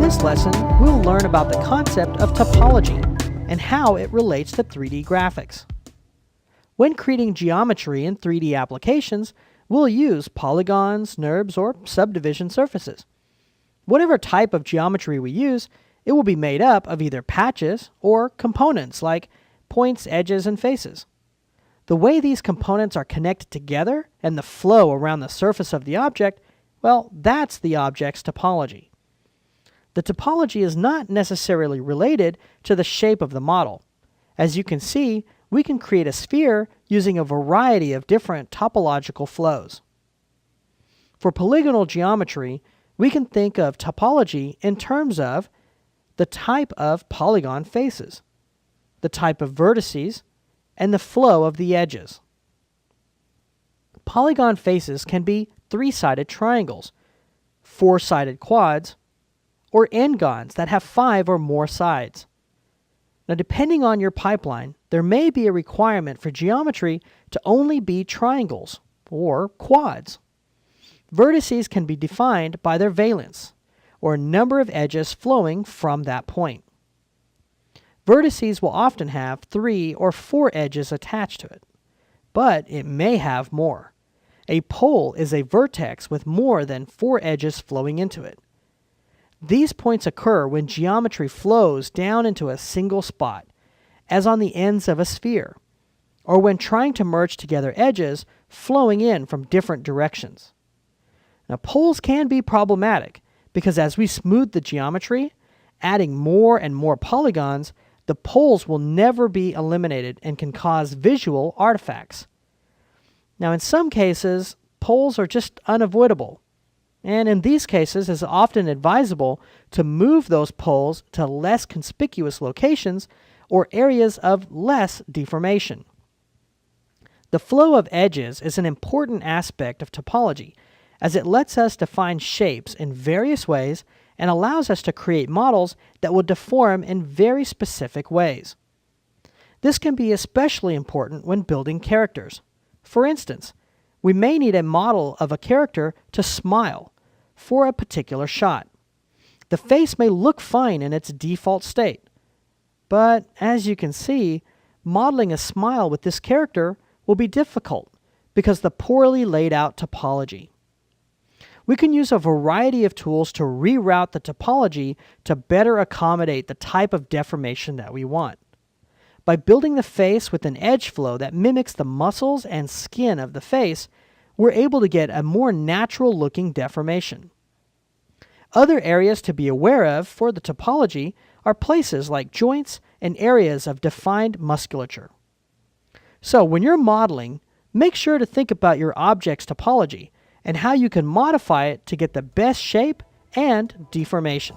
this lesson, we'll learn about the concept of topology and how it relates to 3D graphics. When creating geometry in 3D applications, we'll use polygons, NURBS, or subdivision surfaces. Whatever type of geometry we use, it will be made up of either patches or components like points, edges, and faces. The way these components are connected together and the flow around the surface of the object, well, that's the object's topology. The topology is not necessarily related to the shape of the model. As you can see, we can create a sphere using a variety of different topological flows. For polygonal geometry, we can think of topology in terms of the type of polygon faces, the type of vertices, and the flow of the edges. Polygon faces can be three-sided triangles, four-sided quads, or n-gons that have 5 or more sides. Now, depending on your pipeline, there may be a requirement for geometry to only be triangles or quads. Vertices can be defined by their valence, or number of edges flowing from that point. Vertices will often have 3 or 4 edges attached to it, but it may have more. A pole is a vertex with more than 4 edges flowing into it. These points occur when geometry flows down into a single spot, as on the ends of a sphere, or when trying to merge together edges flowing in from different directions. Now, poles can be problematic because as we smooth the geometry, adding more and more polygons, the poles will never be eliminated and can cause visual artifacts. Now, in some cases, poles are just unavoidable. And in these cases, it's often advisable to move those poles to less conspicuous locations or areas of less deformation. The flow of edges is an important aspect of topology, as it lets us define shapes in various ways and allows us to create models that will deform in very specific ways. This can be especially important when building characters. For instance, we may need a model of a character to smile for a particular shot. The face may look fine in its default state, but as you can see, modeling a smile with this character will be difficult because of the poorly laid out topology. We can use a variety of tools to reroute the topology to better accommodate the type of deformation that we want. By building the face with an edge flow that mimics the muscles and skin of the face, we're able to get a more natural looking deformation. Other areas to be aware of for the topology are places like joints and areas of defined musculature. So when you're modeling, make sure to think about your object's topology and how you can modify it to get the best shape and deformation.